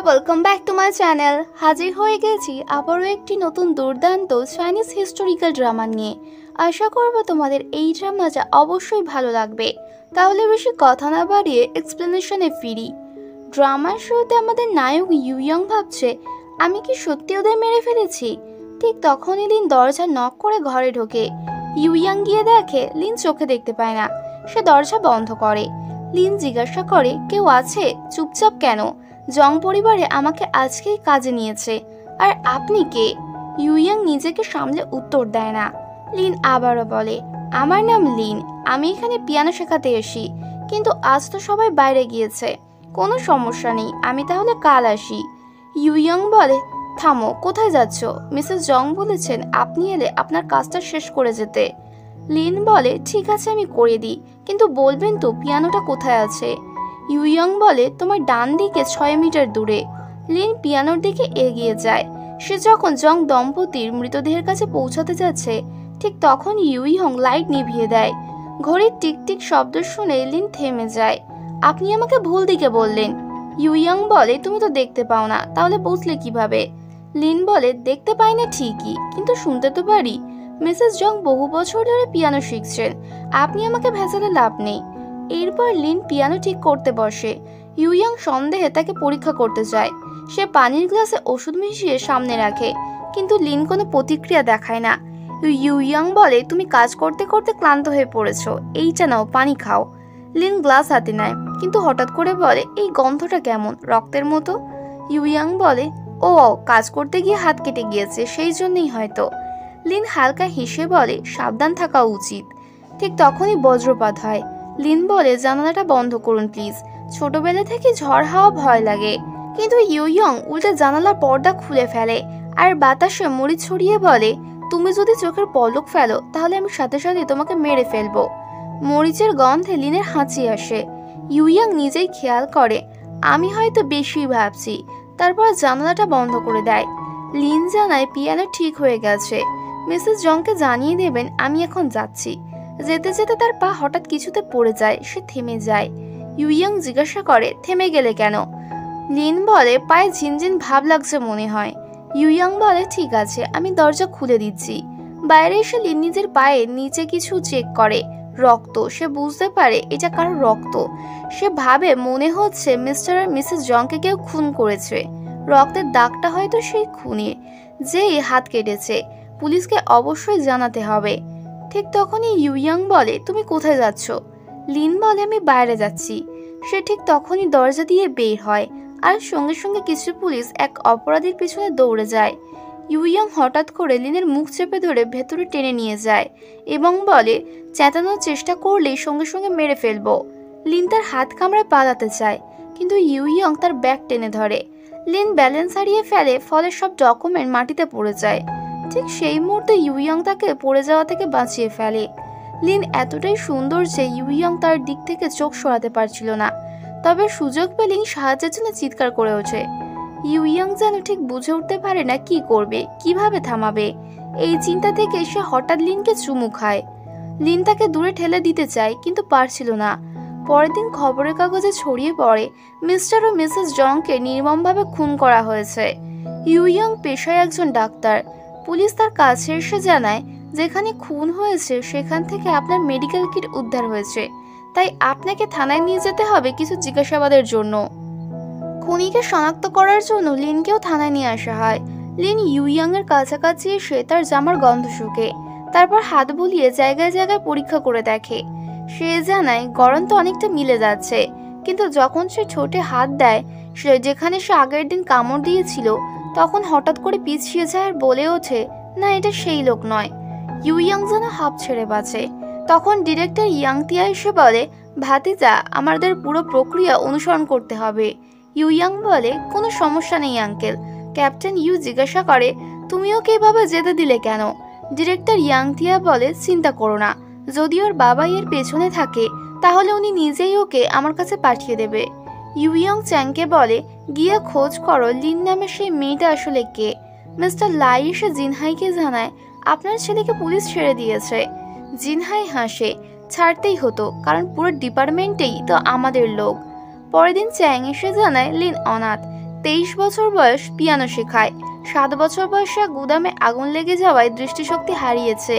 Welcome back to my channel. হাজির হয়ে গেছি আবারও একটি নতুন দুর্দান্ত চাইনিজ হিস্টোরিক্যাল ড্রামা নিয়ে। আশা করব তোমাদের এই ড্রামাটা অবশ্যই ভালো লাগবে। তাহলে বেশি কথা না বাড়িয়ে এক্সপ্লেনেশনে ফিরি। ড্রামার শুরুতে আমাদের নায়ক ইউইয়ং ভাবছে, আমি কি সত্যি ওদের মেরে ফেলেছি? ঠিক তখনই লিন দরজা নক করে ঘরে ঢোকে। ইউইয়ং গিয়ে দেখে লিন চোখে দেখতে পায় না। সে দরজা বন্ধ করে। লিন জিজ্ঞাসা করে, কেউ আছে? চুপচাপ কেন? জং পরিবারে আমাকে আজকেই কাজে নিয়েছে, আর আপনি কে? ইউইয়ং নিজেকে সামলে উত্তর দেয় না। লিন আবারও বলে, আমার নাম লিন, আমি এখানে পিয়ানো শেখাতে এসি, কিন্তু আজ তো সবাই বাইরে গিয়েছে। কোনো সমস্যা নেই, আমি তাহলে কাল আসি। ইউইয়ং বলে, থামো, কোথায় যাচ্ছ? মিসেস জং বলেছেন আপনি এলে আপনার কাজটা শেষ করে যেতে। লিন বলে, ঠিক আছে আমি করে দিই, কিন্তু বলবেন তো পিয়ানোটা কোথায় আছে? ইউইয়ং বলে, তোমার ডান দিকে 6 মিটার দূরে। লিন পিয়ানোর দিকে এগিয়ে যায়। সে যখন জং দম্পতির মৃতদেহের কাছে পৌঁছাতে যাচ্ছে, ঠিক তখন ইউইয়ং লাইট নিভিয়ে দেয়। ঘড়ির টিকটিক শব্দ শুনে লিন থেমে যায়। আপনি আমাকে ভুল দিকে বললেন। ইউইয়ং বলে, তুমি তো দেখতে পাও না, তাহলে বুঝলে কিভাবে? লিন বলে, দেখতে পাই না ঠিকই, কিন্তু শুনতে তো পারি। মিসেস জং বহু বছর ধরে পিয়ানো শিখছেন, আপনি আমাকে ভেজালে লাভ নেই। এরপর লিন পিয়ানো ঠিক করতে বসে। ইউইয়ং সন্দেহে তাকে পরীক্ষা করতে চায়। সে পানির গ্লাসে ওষুধ মিশিয়ে সামনে রাখে, কিন্তু লিন কোনো প্রতিক্রিয়া দেখায় না। ইউইয়ং বলে, তুমি কাজ করতে করতে ক্লান্ত হয়ে পড়েছো, এইটা নাও, পানি খাও। লিন গ্লাস হাতে নেয়, কিন্তু হঠাৎ করে বলে, এই গন্ধটা কেমন, রক্তের মতো। ইউইয়ং বলে, ও কাজ করতে গিয়ে হাত কেটে গিয়েছে, সেই জন্যই হয়তো। লিন হালকা হেসে বলে, সাবধান থাকা উচিত। ঠিক তখনই বজ্রপাত হয়। লিন বলে, জানালাটা বন্ধ করুন প্লিজ, ছোটবেলা থেকে ঝড় হাওয়া ভয় লাগে। কিন্তু ইউইয়ং উল্টে জানালার পর্দা খুলে ফেলে আর বাতাসে মরিচ ছড়িয়ে বলে, তুমি যদি চোখের পলক ফেলো তাহলে আমি সাথে সাথে তোমাকে মেরে ফেলবো। মরিচের গন্ধে লিনের হাঁচি আসে। ইউইয়ং নিজেই খেয়াল করে, আমি হয়তো বেশি ভাবছি। তারপর জানালাটা বন্ধ করে দেয়। লিন জানায় পিয়ানো ঠিক হয়ে গেছে, মিসেস জংকে জানিয়ে দেবেন আমি এখন যাচ্ছি। যেতে যেতে তার পা হঠাৎ কিছুতে পড়ে যায়, সে থেমে যায়। ইউইয়ং জিজ্ঞাসা করে, থেমে গেলে কেন? লিন বলে, পায়ে ঝিনঝিন ভাব লাগছে মনে হয়। ইউইয়ং বলে, ঠিক আছে, আমি দরজা খুলে দিচ্ছি। বাইরে এসে লিন নিজের পায়ে নিচে কিছু চেক করে। রক্ত। সে বুঝতে পারে এটা কারো রক্ত। সে ভাবে মনে হচ্ছে মিস্টার আর মিসেস জংকে কেউ খুন করেছে। রক্তের দাগটা হয়তো সেই খুনির, যেই হাত কেটেছে। পুলিশকে অবশ্যই জানাতে হবে। ঠিক তখনই ইউইয়ং বলে, তুমি কোথায় যাচ্ছ? লিন বলে, আমি বাইরে যাচ্ছি। সে ঠিক তখনই দরজা দিয়ে বের হয়, আর সঙ্গে সঙ্গে কিছু পুলিশ এক অপরাধীর পিছনে দৌড়ে যায়। ইউইয়ং হঠাৎ করে লিনের মুখ চেপে ধরে ভেতরে টেনে নিয়ে যায় এবং বলে, চেঁচানোর চেষ্টা করলেই সঙ্গে সঙ্গে মেরে ফেলবো। লিন তার হাত কামড়ে পালাতে চায়, কিন্তু ইউইয়ং তার ব্যাগ টেনে ধরে। লিন ব্যালেন্স হারিয়ে ফেলে, ফলে সব ডকুমেন্ট মাটিতে পড়ে যায়। ঠিক সেই মুহূর্তে ইউইয়ং তাকে পড়ে যাওয়া থেকে বাঁচিয়ে ফেলে। লিন এতটাই সুন্দর যে ইউইয়ং তার দিক থেকে চোখ সরাতে পারছিল না। তবে সুযোগ পেলেই সাহায্যের জন্য চিৎকার করে ওঠে। ইউইয়ং যেন ঠিক বুঝে উঠতে পারে না কি করবে, কিভাবে থামাবে। এই চিন্তা থেকে সে হঠাৎ লিনকে চুমু খায়। লিন তাকে দূরে ঠেলে দিতে চায়, কিন্তু পারছিল না। পরের দিন খবরের কাগজে ছড়িয়ে পড়ে, মিস্টার ও মিসেস জংকে নির্মমভাবে খুন করা হয়েছে। ইউইয়ং পেশায় একজন ডাক্তার। পুলিশ তার কাছে এসে জানায়, যেখানে খুন হয়েছে সেখান থেকে আপনার মেডিকেল কিট উদ্ধার হয়েছে, তাই আপনাকে থানায় নিয়ে যেতে হবে কিছু জিজ্ঞাসাবাদের জন্য। খুনিকে শনাক্ত করার জন্য লিনকেও থানায় নিয়ে আসা হয়। লিন ইউইয়ং এর কাছাকাছি এসে তার জামার গন্ধ শুকে, তারপর হাত বুলিয়ে জায়গায় জায়গায় পরীক্ষা করে দেখে। সে জানায় গড়ন তো অনেকটা মিলে যাচ্ছে, কিন্তু যখন সে ঠোঁটে হাত দেয় যেখানে সে আগের দিন কামড় দিয়েছিল, তখন হঠাৎ করে পিছিয়ে যায় আর বলে ওঠে, না এটা সেই লোক নয়। ইউইয়ং যেন হাঁপ ছেড়ে বাঁচে। তখন ডিরেক্টর ইয়াংতিয়া এসে বলে, ভাতিজা, আমাদের পুরো প্রক্রিয়া অনুসরণ করতে হবে। ইউইয়ং বলে, কোনো সমস্যা নেই আঙ্কেল। ক্যাপ্টেন ইউ জিজ্ঞাসা করে, তুমি ওকে এভাবে যেতে দিলে কেন? ডিরেক্টর ইয়াংতিয়া বলে, চিন্তা করো না, যদি ওর বাবা এর পেছনে থাকে তাহলে উনি নিজেই ওকে আমার কাছে পাঠিয়ে দেবে। ইউইয়ং চ্যাংকে বলে, গিয়ে খোঁজ করো লিন নামে সেই মেয়েটা আসলে কে। মিস্টার লাই এসে জিনহাইকে জানায়, আপনার ছেলেকে পুলিশ ছেড়ে দিয়েছে। জিনহাই হাসে, ছাড়তেই হতো, কারণ পুরো ডিপার্টমেন্টেই তো আমাদের লোক। পরের দিন চ্যাং এসে জানায় লিন অনাথ, 23 বছর বয়স, পিয়ানো শেখায়। 7 বছর বয়সে গুদামে আগুন লেগে যাওয়ায় দৃষ্টিশক্তি হারিয়েছে।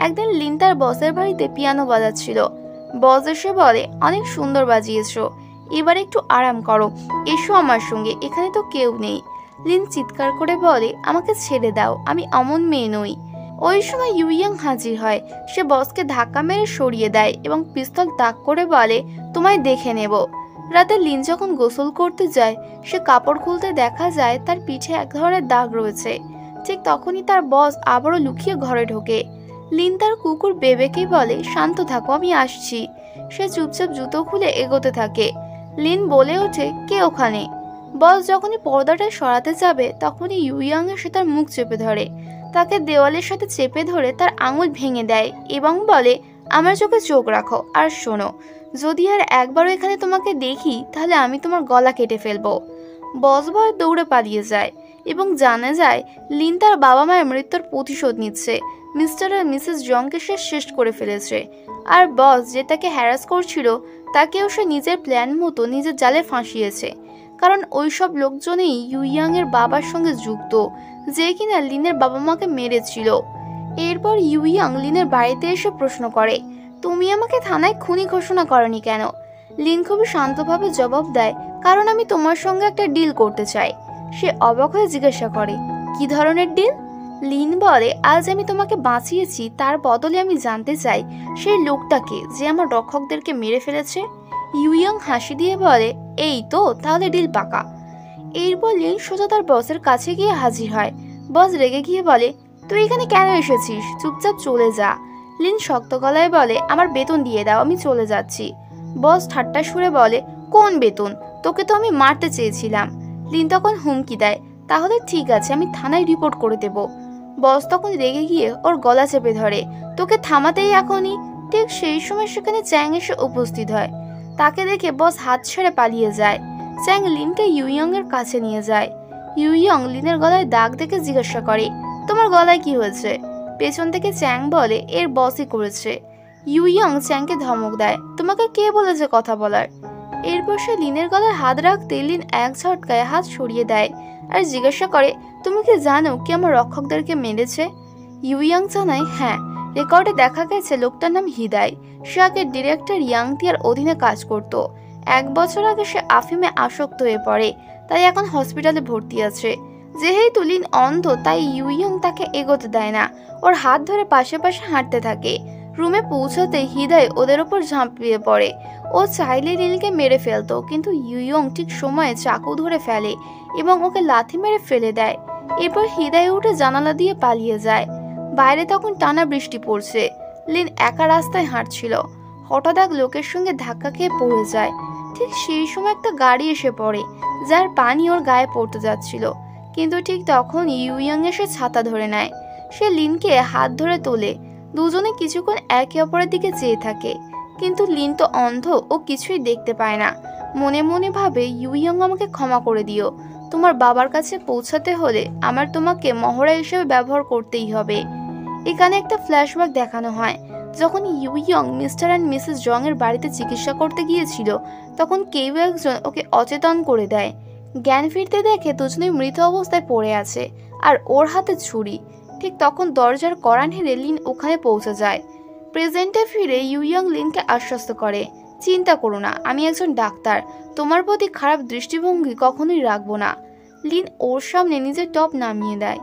একদিন লিন তার বসের বাড়িতে পিয়ানো বাজাচ্ছিল। বস এসে বলে, অনেক সুন্দর বাজিয়েছো, এবার একটু আরাম করো, এসো আমার সঙ্গে, এখানে তো কেউ নেই। লিন চিৎকার করে বলে, আমাকে ছেড়ে দাও, আমি অমন মেয়ে নই। ওই সময় ইউইয়াং হাজির হয়। সে বসকে ধাক্কা মেরে সরিয়ে দেয় এবং পিস্তল তাক করে বলে, তোমায় দেখে নেব। রাতে লিন যখন গোসল করতে যায়, সে কাপড় খুলতে দেখা যায় তার পিঠে এক ধরনের দাগ রয়েছে। ঠিক তখনই তার বস আবারও লুকিয়ে ঘরে ঢোকে। লিন তার কুকুর বেবেকে বলে, শান্ত থাকো, আমি আসছি। সে চুপচাপ জুতো খুলে এগোতে থাকে। লিন বলে ওঠে, কে ওখানে? বস যখনই পর্দাটা সরাতে যাবে তখনই ইউইয়াং এসে তার মুখ চেপে ধরে। তাকে দেওয়ালের সাথে চেপে ধরে তার আঙুল ভেঙে দেয় এবং বলে, আমার চোখে চোখ রাখো আর শোনো, যদি আর একবারও এখানে তোমাকে দেখি তাহলে আমি তোমার গলা কেটে ফেলবো। বস ভয়ে দৌড়ে পালিয়ে যায় এবং জানা যায় লিন তার বাবা মায়ের মৃত্যুর প্রতিশোধ নিচ্ছে। মিস্টার আর মিসেস জংকে সে শেষ করে ফেলেছে। আর বস যে তাকে হ্যারাস করছিল তাকেও সে নিজের প্ল্যান মতো নিজের জালে ফাঁসিয়েছে। কারণ ওইসব লোকজনেই ইউইয়াং এর বাবার সঙ্গে যুক্ত, যে কিনা লিনের বাবা মাকে মেরেছিল। এরপর ইউইয়াং লিনের বাড়িতে এসে প্রশ্ন করে, তুমি আমাকে থানায় খুনি ঘোষণা করনি কেন? লিন খুবই শান্তভাবে জবাব দেয়, কারণ আমি তোমার সঙ্গে একটা ডিল করতে চাই। সে অবাক হয়ে জিজ্ঞাসা করে, কি ধরনের ডিল? লিন বলে, আজ আমি তোমাকে বাঁচিয়েছি, তার বদলে আমি জানতে চাই সেই লোকটাকে যে আমার রক্ষকদেরকে মেরে ফেলেছে। ইউইয়াং হাসি দিয়ে বলে, এই তো, তাহলে ডিল পাকা। এরপর লিন সোজা তার বসের কাছে গিয়ে হাজির হয়। বস রেগে গিয়ে বলে, তুই এখানে কেন এসেছিস? চুপচাপ চলে যা। লিন শক্ত গলায় বলে, আমার বেতন দিয়ে দাও, আমি চলে যাচ্ছি। বস ঠাট্টা সুরে বলে, কোন বেতন? তোকে তো আমি মারতে চেয়েছিলাম। লিন তখন হুমকি দেয়, তাহলে ঠিক আছে, আমি থানায় রিপোর্ট করে দেব। বস তখন রেগে গিয়ে ওর গলা চেপে ধরে, তোকে থামাতেই এখনই। ঠিক সেই সময় সেখানে চ্যাং এসে উপস্থিত হয়। তাকে দেখে বস হাত ছেড়ে পালিয়ে যায়। চ্যাং লিনকে ইউইয়াং এর কাছে নিয়ে যায়। ইউইয়াং লিনের গলায় দাগ দেখে জিজ্ঞাসা করে, তোমার গলায় কি হয়েছে? পেছন থেকে চ্যাং বলে, এর বসই করেছে। ইউইয়াং চ্যাংকে ধমক দেয়, তোমাকে কে বলেছে কথা বলার? এরপর সে লিনের গলায় হাত রাখতে লিন এক ঝটকায় হাত সরিয়ে দেয় আর জিজ্ঞাসা করে, তুমি কি জানো কে আমার রক্ষকদেরকে মেরেছে? ইউইয়াং জানায়, হ্যাঁ, রেকর্ডে দেখা গেছে লোকটার নাম হিদাই। সে আগে ডিরেক্টর ইয়াংতিয়ার অধীনে কাজ করত। 1 বছর আগে সে আফিমে আসক্ত হয়ে পড়ে, তাই এখন হসপিটালে ভর্তি আছে। যেহেতু লিন অন্ধ তাই ইউইয়াং তাকে এগোতে দেয় না, ওর হাত ধরে পাশে পাশে হাঁটতে থাকে। রুমে পৌঁছাতে হিদাই ওদের ওপর ঝাঁপিয়ে পড়ে। ও চাইলে লিনকে মেরে ফেলতো, কিন্তু ইউইয়াং ঠিক সময়ে চাকু ধরে ফেলে এবং ওকে লাথি মেরে ফেলে দেয়। এরপর হিদাই উঠে জানালা দিয়ে পালিয়ে যায়। বাইরে তখন টানা বৃষ্টি পড়ছে। লিন একা রাস্তায় হাঁটছিল। হঠাৎ এক লোকের সঙ্গে ধাক্কা খেয়ে পড়ে যায়। ঠিক সেই সময় একটা গাড়ি এসে পড়ে, যার পানি ওর গায়ে পড়তে যাচ্ছিল। কিন্তু ঠিক তখন ইউইয়াং এসে ছাতা ধরে নেয়। সে লিনকে হাত ধরে তোলে। দুজনে কিছুক্ষণ একে অপরের দিকে চেয়ে থাকে, কিন্তু লিন তো অন্ধ, ও কিছুই দেখতে পায় না। মনে মনে ভাবে, ইউইয়াং আমাকে ক্ষমা করে দিও, তোমার বাবার কাছে পৌঁছাতে হলে আমার তোমাকে মহড়া হিসেবে ব্যবহার করতেই হবে। এখানে একটা ফ্ল্যাশব্যাক দেখানো হয়। যখন ইউইয়াং মিস্টার অ্যান্ড মিসেস জং এর বাড়িতে চিকিৎসা করতে গিয়েছিল, তখন কেউ একজন ওকে অচেতন করে দেয়। জ্ঞান ফিরতে দেখে দুজনেই মৃত অবস্থায় পড়ে আছে, আর ওর হাতে ছুরি। ঠিক তখন দরজার কড়া নেড়ে লিন ওখানে পৌঁছে যায়। প্রেজেন্টে ফিরে ইউইয়াং লিনকে আশ্বস্ত করে, চিন্তা করো না, আমি একজন ডাক্তার, তোমার প্রতি খারাপ দৃষ্টিভঙ্গি কখনোই রাখবো না। লিন ওর সামনে নিজের টপ নামিয়ে দেয়।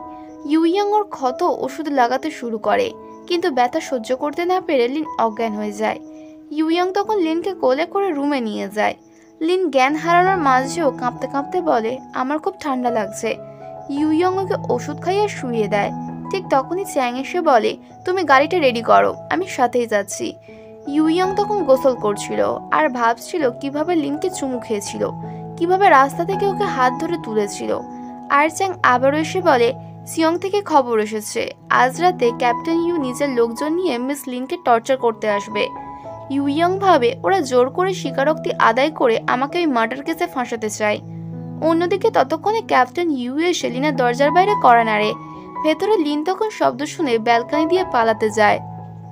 ইউইয়াং ওর ক্ষত ওষুধ লাগাতে শুরু করে, কিন্তু ব্যথা সহ্য করতে না পেরে লিন অজ্ঞান হয়ে যায়। ইউইয়াং তখন লিনকে কোলে করে রুমে নিয়ে যায়। লিন জ্ঞান হারানোর মাঝেও কাঁপতে কাঁপতে বলে, আমার খুব ঠান্ডা লাগছে। ইউইয়াং ওকে ওষুধ খাইয়ে শুইয়ে দেয়। ঠিক তখনই চ্যাং এসে বলে, তুমি গাড়িটা রেডি করো, আমি সাথেই যাচ্ছি। ইউইয়াং তখন গোসল করছিল আর ভাবছিল কিভাবে লিনকে চুমু খেয়েছিল, কিভাবে রাস্তা থেকে ওকে হাত ধরে তুলেছিল। আর চ্যাং আবারও এসে বলে, সিয়ং থেকে খবর এসেছে, আজ রাতে ক্যাপ্টেন ইউ নিজের লোকজন নিয়ে মিস লিনকে টর্চার করতে আসবে। ইউইয়াং ভাবে ওরা জোর করে স্বীকারোক্তি আদায় করে আমাকে ওই মার্ডার কেসে ফাঁসাতে চায়। অন্যদিকে ততক্ষণে ক্যাপ্টেন ইউ এসে লিনের দরজার বাইরে কড়া নাড়ে। ভেতরে লিন তখন শব্দ শুনে ব্যালকনি দিয়ে পালাতে যায়।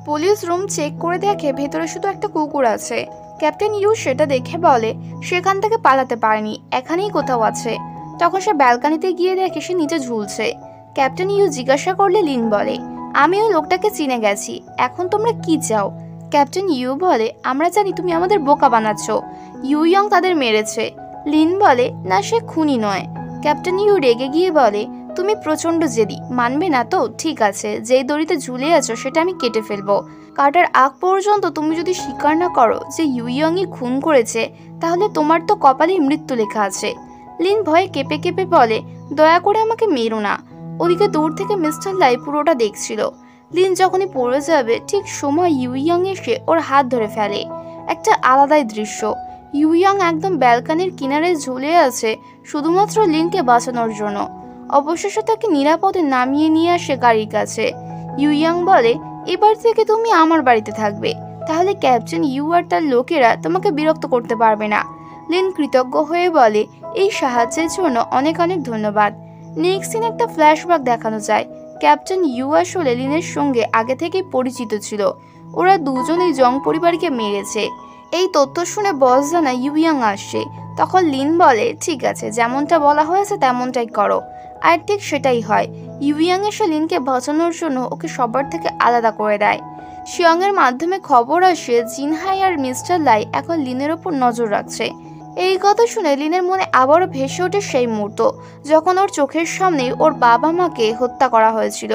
পুলিশ রুম চেক করে দেখে ভেতরে শুধু একটা কুকুর আছে। ক্যাপ্টেন ইউ সেটা দেখে বলে, সেখান থেকে পালাতে পারেনি, এখানেই কোথাও আছে। তখন সে ব্যালকনিতে গিয়ে দেখে সে নিচে ঝুলছে। ক্যাপ্টেন ইউ জিজ্ঞাসা করলে লিন বলে, আমি ওই লোকটাকে চিনে গেছি, এখন তোমরা কি চাও? ক্যাপ্টেন ইউ বলে, আমরা জানি তুমি আমাদের বোকা বানাচ্ছ, ইউ ইয়ং তাদের মেরেছে। লিন বলে, না, সে খুনি নয়। ক্যাপ্টেন ইউ রেগে গিয়ে বলে, তুমি প্রচন্ড জেদি, মানবে না তো? ঠিক আছে, যেই দড়িতে ঝুলে আছো সেটা আমি কেটে ফেলবো। কাটার আগ পর্যন্ত তুমি যদি স্বীকার না করো যে ইউ ইয়ংই খুন করেছে, তাহলে তোমার তো কপালে মৃত্যু লেখা আছে। লিন ভয়ে কেঁপে কেঁপে বলে, দয়া করে আমাকে মেরো না। ওদিকে দূর থেকে মিস্টার লাই পুরোটা দেখছিল। লিন যখনই পড়ে যাবে ঠিক সময় ইউ ইয়ং এসে ওর হাত ধরে ফেলে। একটা আলাদাই দৃশ্য। ইউ ইয়ং একদম ব্যালকনির কিনারে ঝুলে আছে শুধুমাত্র লিনকে বাঁচানোর জন্য। অবশেষে তাকে নিরাপদে নামিয়ে নিয়ে আসে গাড়ির কাছে। ইউ ইয়ং বলে, এবার থেকে তুমি আমার বাড়িতে থাকবে, তাহলে ক্যাপ্টেন ইউ আর তার লোকেরা তোমাকে বিরক্ত করতে পারবে না। লিন কৃতজ্ঞ হয়ে বলে, এই সাহায্যের জন্য অনেক অনেক ধন্যবাদ। নেক্সট দিন একটা ফ্ল্যাশব্যাক দেখানো যায়। ক্যাপ্টেন ইউ আসলে লিনের সঙ্গে আগে থেকেই পরিচিত ছিল। ওরা দুজনেই জং পরিবারকে মেরেছে। এই তথ্য শুনে বস জানায় ইউ ইয়ং আসছে। তখন লিন বলে, ঠিক আছে, যেমনটা বলা হয়েছে তেমনটাই করো। আর ঠিক সেটাই হয়। ইউ ইয়ং এসে লিনকে বাঁচানোর জন্য ওকে সবার থেকে আলাদা করে দেয়। শিয়ং এর মাধ্যমে খবর আসে জিনহাই আর মিস্টার লাই এখন লিনের ওপর নজর রাখছে। এই কথা শুনে লিনের মনে আবারও ভেসে ওঠে সেই মুহূর্ত যখন ওর চোখের সামনে ওর বাবা মাকে হত্যা করা হয়েছিল।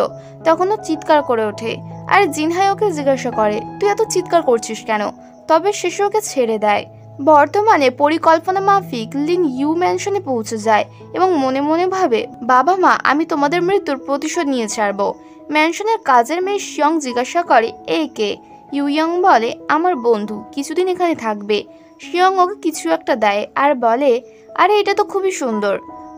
তখন ও চিৎকার করে ওঠে। আর জিনহাই ওকে জিজ্ঞাসা করে, তুই এত চিৎকার করছিস কেন? তবে শেষে ওকে ছেড়ে দেয়। বর্তমানে পরিকল্পনা মাফিক লিন ইউ ম্যানশনে পৌঁছে যায় এবং মনে মনে ভাবে, বাবা মা, আমি তোমাদের মৃত্যুর প্রতিশোধ নিয়ে ছাড়বো। ম্যানশনের কাজের মেয়ে শিয়ং জিজ্ঞাসা করে, এ কে? ইউ ইয়ং বলে, আমার বন্ধু, কিছুদিন এখানে থাকবে। শিয়ং ওকে কিছু একটা দেয় আর বলে, আরে এটা তো খুবই সুন্দর।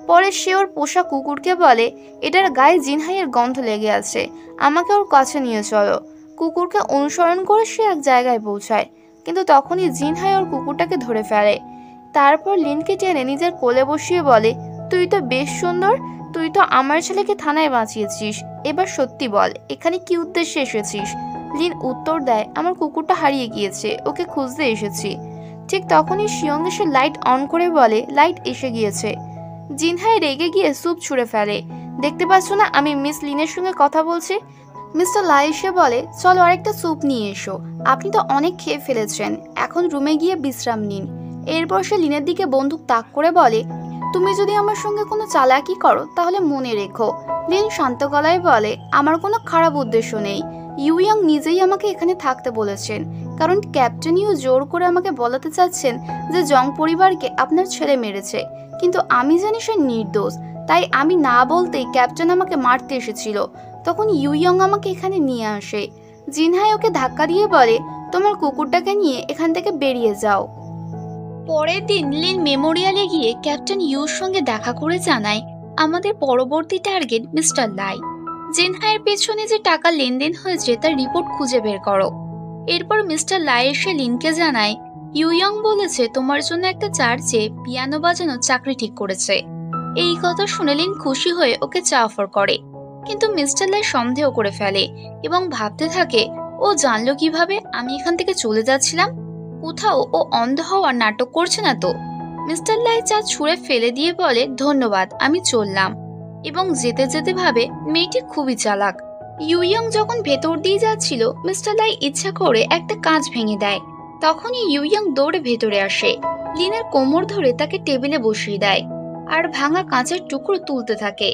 পরে সে ওর পোষা কুকুরকে বলে, এটার গায়ে জিনহাইয়ের গন্ধ লেগে আছে, আমাকে ওর কাছে নিয়ে চলো। কুকুরকে অনুসরণ করে সে এক জায়গায় পৌঁছায়, কিন্তু তখনই জিনহাই ওর কুকুরটাকে ধরে ফেলে। তারপর লিনকে টেনে নিজের কোলে বসিয়ে বলে, তুই তো বেশ সুন্দর, তুই তো আমার ছেলেকে থানায় বাঁচিয়েছিস, এবার সত্যি বল, এখানে কি উদ্দেশ্যে এসেছিস? লিন উত্তর দেয়, আমার কুকুরটা হারিয়ে গিয়েছে, ওকে খুঁজতে এসেছি। ঠিক তখনই শিয়ং এসে লাইট অন করে বলে, লাইট এসে গিয়েছে। জিনহাই রেগে গিয়ে স্যুপ ছুঁড়ে ফেলে, দেখতে পাচ্ছ না আমি মিস লিনের সঙ্গে কথা বলছি? মিস্টার লাই এসে বলে, চলো আরেকটা স্যুপ নিয়ে এসো, আপনি তো অনেক খেয়ে ফেলেছেন, এখন রুমে গিয়ে বিশ্রাম নিন। এরপর সে লিনের দিকে বন্দুক তাক করে বলে, তুমি যদি আমার সঙ্গে কোনো চালাকি করো তাহলে মনে রেখো। লিন শান্ত গলায় বলে, আমার কোনো খারাপ উদ্দেশ্য নেই। ইউ ইয়ং নিজেই আমাকে এখানে থাকতে বলেছেন, কারণ ক্যাপ্টেন ইউ জোর করে আমাকে বলাতে চাচ্ছেন যে জং পরিবারকে আপনার ছেলে মেরেছে, কিন্তু আমি জানি সে নির্দোষ, তাই আমি না বলতেই ক্যাপ্টেন আমাকে মারতে এসেছিল। তখন ইউ ইয়ং আমাকে এখানে নিয়ে আসে। জিনহাই ওকে ধাক্কা দিয়ে বলে, তোমার কুকুরটাকে নিয়ে এখান থেকে বেরিয়ে যাও। পরের দিন লিন মেমোরিয়ালে গিয়ে ক্যাপ্টেন ইউর সঙ্গে দেখা করে জানায়, আমাদের পরবর্তী টার্গেট মিস্টার লাই। জিনহাইয়ের পেছনে যে টাকা লেনদেন হয়েছে তার রিপোর্ট খুঁজে বের করো। এরপর মিস্টার লাই এসে লিনকে জানায়, ইউ ইয়ং বলেছে তোমার জন্য একটা চার্চে পিয়ানো বাজানোর চাকরি ঠিক করেছে। এই কথা শুনে লিন খুশি হয়ে ওকে চা অফার করে, কিন্তু মিস্টার লাই সন্দেহ করে ফেলে এবং ভাবতে থাকে, ও জানলো কিভাবে আমি এখান থেকে চলে যাচ্ছিলাম? কোথাও ও অন্ধ হওয়ার নাটক করছে না তো? মিস্টার লাই চা ছুঁড়ে ফেলে দিয়ে বলে, ধন্যবাদ, আমি চললাম। এবং যেতে যেতে ভাবে মেয়েটি খুবই চালাক। ইউ ইয়ং যখন ভেতর দিয়ে যাচ্ছিল, মিস্টার লাই ইচ্ছা করে একটা কাঁচ ভেঙে দেয়। তখনই ইউ ইয়ং দৌড়ে ভেতরে আসে, লিনের কোমর ধরে তাকে টেবিলে বসিয়ে দেয় আর ভাঙা কাঁচের টুকরো তুলতে থাকে।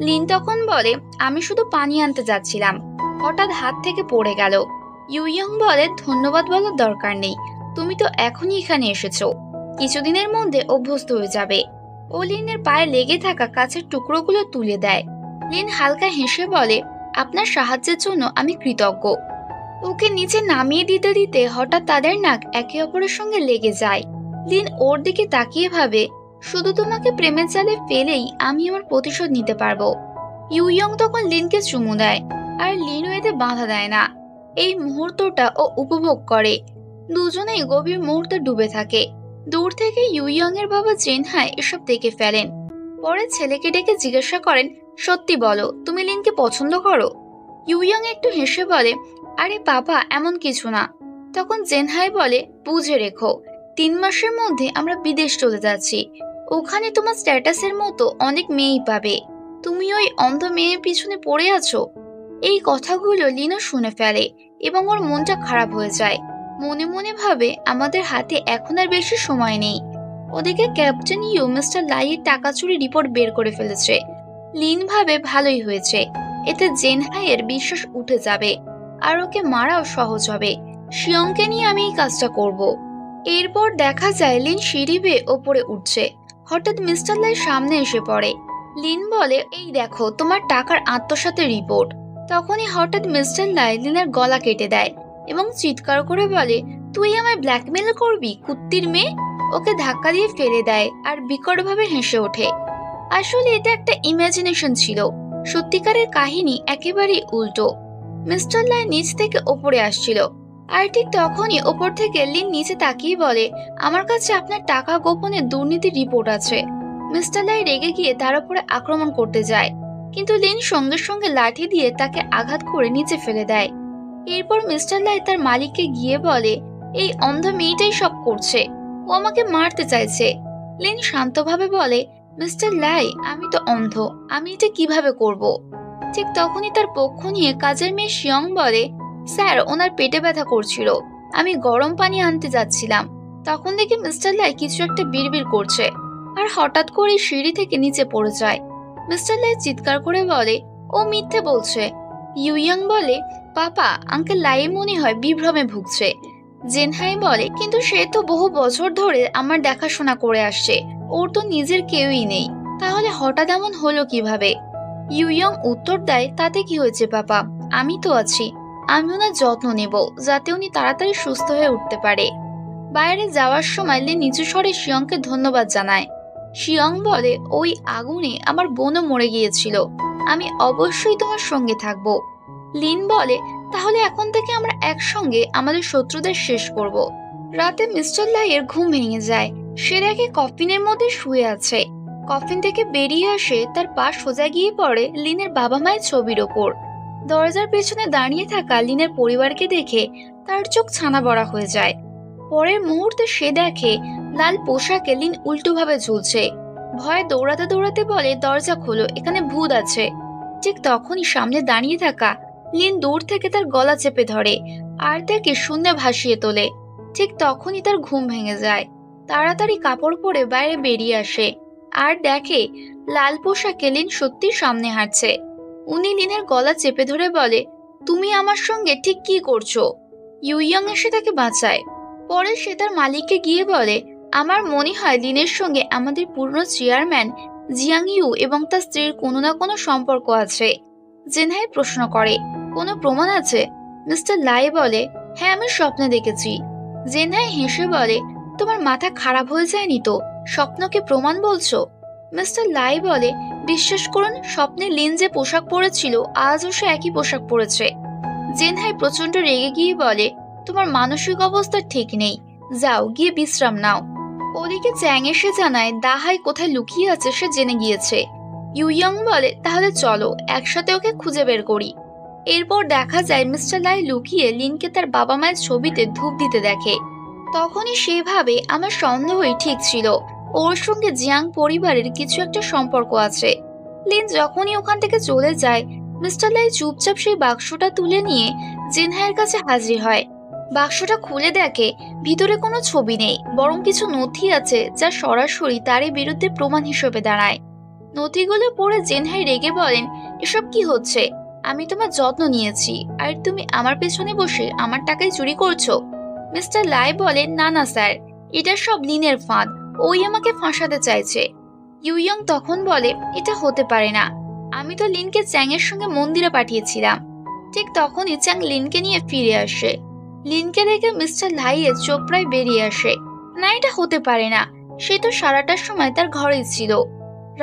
লিন তখন বলে, আমি শুধু পানি আনতে যাচ্ছিলাম, হঠাৎ হাত থেকে পড়ে গেল। ইউ ইয়ং বলে, ধন্যবাদ বলার দরকার নেই, তুমি তো এখনই এখানে এসেছো, কিছুদিনের মধ্যে অভ্যস্ত হয়ে যাবে। ও লিনের পায়ে লেগে থাকা কাঁচের টুকরোগুলো তুলে দেয়। লিন হালকা হেসে বলে, আপনার সাহায্যের জন্য আমি কৃতজ্ঞ। ওকে নিচে নামিয়ে দিতে দিতে হঠাৎ তাদের নাক একে অপরের সঙ্গে লেগে যায়। লিন ওর দিকে তাকিয়ে ভাবে, শুধু তোমাকে প্রেমের জালে ফেলেই আমি আমার প্রতিশোধ নিতে পারবো। ইউ ইয়ং তখন লিনকে চুমু দেয়, আর লিনও এতে বাধা দেয় না। এই মুহূর্তটা ও উপভোগ করে। দুজনেই গভীর মুহূর্তে ডুবে থাকে। দূর থেকে ইউ ইয়ং এর বাবা জিনহাই এসব দেখে ফেলেন। পরে ছেলেকে ডেকে জিজ্ঞাসা করেন, সত্যি বলো, তুমি লিনকে পছন্দ করো? ইউ ইয়ং একটু হেসে বলে, আরে বাবা, এমন কিছু না। তখন জিনহাই বলে, বুঝে রেখো, 3 মাসের মধ্যে আমরা বিদেশ চলে যাচ্ছি। ওখানে তোমার স্ট্যাটাসের মতো অনেক মেয়েই পাবে, তুমি ওই অন্ধ মেয়ের পিছনে পড়ে আছো। এই কথাগুলো লিনা শুনে ফেলে এবং ওর মনটা খারাপ হয়ে যায়। মনে মনে ভাবে আমাদের হাতে এখন আর বেশি সময় নেই। ওদিকে ক্যাপ্টেন ইউ মিস্টার লাইয়ের টাকা চুরি রিপোর্ট বের করে ফেলেছে। লিন ভাবে ভালোই হয়েছে, এতে জেনহাইয়ের বিশ্বাস উঠে যাবে আর ওকে মারাও সহজ হবে। শিয়ংকে নিয়ে আমি এই কাজটা করব। এরপর দেখা যায় লিন সিঁড়ি বেয়ে ওপরে উঠছে। হঠাৎ মিস্টার লাই সামনে এসে পড়ে। লিন বলে, এই দেখো তোমার টাকার আত্মসাতের রিপোর্ট। তখনই হঠাৎ মিস্টার লাই লিনের গলা কেটে দেয় এবং চিৎকার করে বলে, তুই আমায় ব্ল্যাকমেল করবি কুত্তির মেয়ে। ওকে ধাক্কা দিয়ে ফেলে দেয় আর বিকটভাবে হেসে ওঠে। আসলে এটা একটা ইমাজিনেশন ছিল, সত্যিকারের কাহিনী একেবারেই উল্টো। মিস্টার লাই নিচ থেকে ওপরে আসছিল আর ঠিক তখনই ওপর থেকে লিন নিচে তাকিয়ে বলে, আমার কাছে আপনার টাকা গোপনে দুর্নীতির রিপোর্ট আছে। মিস্টার লাই রেগে গিয়ে তার উপরে আক্রমণ করতে যায়, কিন্তু লিন সঙ্গে সঙ্গে লাঠি দিয়ে তাকে আঘাত করে নিচে ফেলে দেয়। এরপর মিস্টার লাই তার মালিককে গিয়ে বলে, এই অন্ধ মেয়েটাই সব করছে, ও আমাকে মারতে চাইছে। লিন শান্তভাবে বলে, মিস্টার লাই আমি তো অন্ধ, আমি এটা কিভাবে করব? ঠিক তখনই তার পক্ষ নিয়ে কাজের মেয়ে শিয়ং বলে, স্যার ওনার পেটে ব্যথা করছিল, আমি গরম পানি আনতে যাচ্ছিলাম, তখন দেখি মিস্টার লাই কিছু একটা বিড়বিড় করছে আর হঠাৎ করে সিঁড়ি থেকে নিচে পড়ে যায়। মিস্টার লাই চিৎকার করে বলে, ও মিথ্যে বলছে। ইউইয়াং বলে, পাপা আঙ্কেল লাই মনে হয় বিভ্রমে ভুগছে। জেনহাই বলে, কিন্তু সে তো বহু বছর ধরে আমার দেখাশোনা করে আসছে, ওর তো নিজের কেউই নেই, তাহলে হঠাৎ এমন হলো কিভাবে? ইউইয়াং উত্তর দেয়, তাতে কি হয়েছে পাপা, আমি তো আছি, আমি ওনার যত্ন নেব যাতে উনি তাড়াতাড়ি সুস্থ হয়ে উঠতে পারে। বাইরে যাওয়ার সময় লিন নিচু স্বরে শিয়ংকে ধন্যবাদ জানায়। শিয়ং বলে, ওই আগুনে আমার বোনও মরে গিয়েছিল, আমি অবশ্যই তোমার সঙ্গে থাকব। লিন বলে, তাহলে এখন থেকে আমরা একসঙ্গে আমাদের শত্রুদের শেষ করব। রাতে মিস্টার লাইয়ের ঘুম ভেঙে যায়। সে দেখে কফিনের মধ্যে শুয়ে আছে। কফিন থেকে বেরিয়ে আসে, তার পা সোজা গিয়ে পড়ে লিনের বাবা মায়ের ছবির ওপর। দরজার পেছনে দাঁড়িয়ে থাকা লিনের পরিবারকে দেখে তার চোখ ছানা বড়া হয়ে যায়। পরের মুহূর্তে সে দেখে লাল পোশাকে লিন উল্টোভাবে ঝুলছে। ভয়ে দৌড়াতে দৌড়াতে বলে, দরজা খোলো, এখানে ভূত আছে। ঠিক তখনই সামনে দাঁড়িয়ে থাকা লিন দূর থেকে তার গলা চেপে ধরে আর তাকে শূন্যে ভাসিয়ে তোলে। ঠিক তখনই তার ঘুম ভেঙে যায়। তাড়াতাড়ি কাপড় পরে বাইরে বেরিয়ে আসে আর দেখে লাল পোশাকে লিন সত্যি সামনে হাঁটছে। উনি লিনের গলা চেপে ধরে বলে, তুমি আমার সঙ্গে ঠিক কি করছো? ইউইয়াং এসে তাকে বাঁচায়। পরে সে তার মালিককে গিয়ে বলে, আমার মনে হয় লিনের সঙ্গে আমাদের পুরনো চেয়ারম্যান জিয়াং ইউ এবং তার স্ত্রীর কোনো না কোনো সম্পর্ক আছে। জেনহাই প্রশ্ন করে, কোনো প্রমাণ আছে? মিস্টার লাই বলে, হ্যাঁ আমি স্বপ্নে দেখেছি। জেনহাই হেসে বলে, তোমার মাথা খারাপ হয়ে যায়নি তো, স্বপ্নকে প্রমাণ বলছো? মিস্টার লাই বলে, বিশ্বাস করুন, স্বপ্নে লিন যে পোশাক পরেছিল আজও সে একই পোশাক পরেছে। জেনহাই প্রচন্ড রেগে গিয়ে বলে, তোমার মানসিক অবস্থা ঠিক নেই, যাও গিয়ে বিশ্রাম নাও। ওদিকে চ্যাং এসে জানায় দাহাই কোথায় লুকিয়ে আছে সে জেনে গিয়েছে। ইউইয়াং বলে, তাহলে চলো একসাথে ওকে খুঁজে বের করি। এরপর দেখা যায় মিস্টার লাই লুকিয়ে লিনকে তার বাবা মায়ের ছবিতে ধূপ দিতে দেখে। তখনই সে ভাবে, আমার সন্দেহই ঠিক ছিল, ওর সঙ্গে জিয়াং পরিবারের কিছু একটা সম্পর্ক আছে। লিন যখনই ওখান থেকে চলে যায়, মিস্টার লাই চুপচাপ সেই বাক্সটা তুলে নিয়ে জেনহাইয়ের কাছে হাজির হয়। বাক্সটা খুলে দেখে ভিতরে কোনো ছবি নেই, বরং কিছু নথি আছে যা সরাসরি তারই বিরুদ্ধে প্রমাণ হিসেবে দাঁড়ায়। নথিগুলো পড়ে জেনহাই রেগে বলেন, এসব কি হচ্ছে? আমি তোমার যত্ন নিয়েছি আর তুমি আমার পেছনে বসে আমার টাকায় চুরি করছো। মিস্টার লাই বলে, না না স্যার, এটা সব লিনের ফাঁদ, ওই আমাকে ফাঁসাতে চাইছে। ইউইয়াং তখন বলে, এটা হতে পারে না, আমি তো লিনকে চ্যাং এর সঙ্গে মন্দিরে পাঠিয়েছিলাম। ঠিক তখনই চ্যাং লিনকে নিয়ে ফিরে আসে। লিনকে দেখে মিস্টার লাইয়ের চোখ প্রায় বেরিয়ে আসে। না, এটা হতে পারে না, সে তো সারাটার সময় তার ঘরেই ছিল।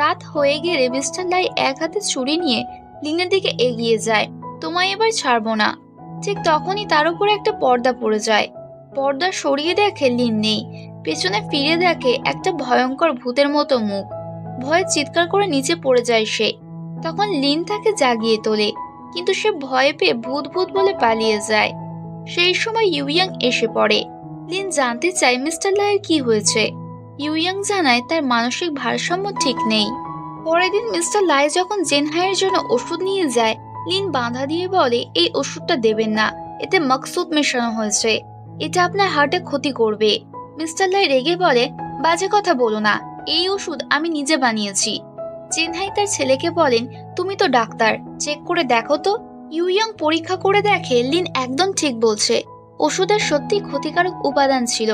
রাত হয়ে গেলে মিস্টার লাই এক হাতে ছুরি নিয়ে লিনের দিকে এগিয়ে যায়। তোমায় এবার ছাড়বো না। ঠিক তখনই তার উপরে একটা পর্দা পড়ে যায়। পর্দা সরিয়ে দেখে লিন নেই। পেছনে ফিরে দেখে একটা ভয়ঙ্কর ভূতের মতো মুখ। ভয়ে চিৎকার করে নিচে পড়ে যায় সে। তখন লিন তাকে জাগিয়ে তোলে, কিন্তু সে ভয় পেয়ে ভূত ভূত বলে পালিয়ে যায়। সেই সময় ইউইয়াং এসে পড়ে। লিন জানতে চায় মিস্টার লাইয়ের কি হয়েছে। ইউইয়াং জানায় তার মানসিক ভারসাম্য ঠিক নেই। পরের দিন মিস্টার লাই যখন জেনহাইয়ের জন্য ওষুধ নিয়ে যায়, লিন বাধা দিয়ে বলে এই ওষুধটা দেবেন না, এতে মকসুদ মেশানো হয়েছে, এটা আপনার হার্টে ক্ষতি করবে। মিস্টার লাই রেগে বলে বাজে কথা বলো না, এই ওষুধ আমি নিজে বানিয়েছি। জেনহাই তার ছেলেকে বলেন তুমি তো ডাক্তার, চেক করে দেখো তো। ইউইয়াং পরীক্ষা করে দেখে লিন একদম ঠিক বলছে, ওষুধের সত্যি ক্ষতিকারক উপাদান ছিল।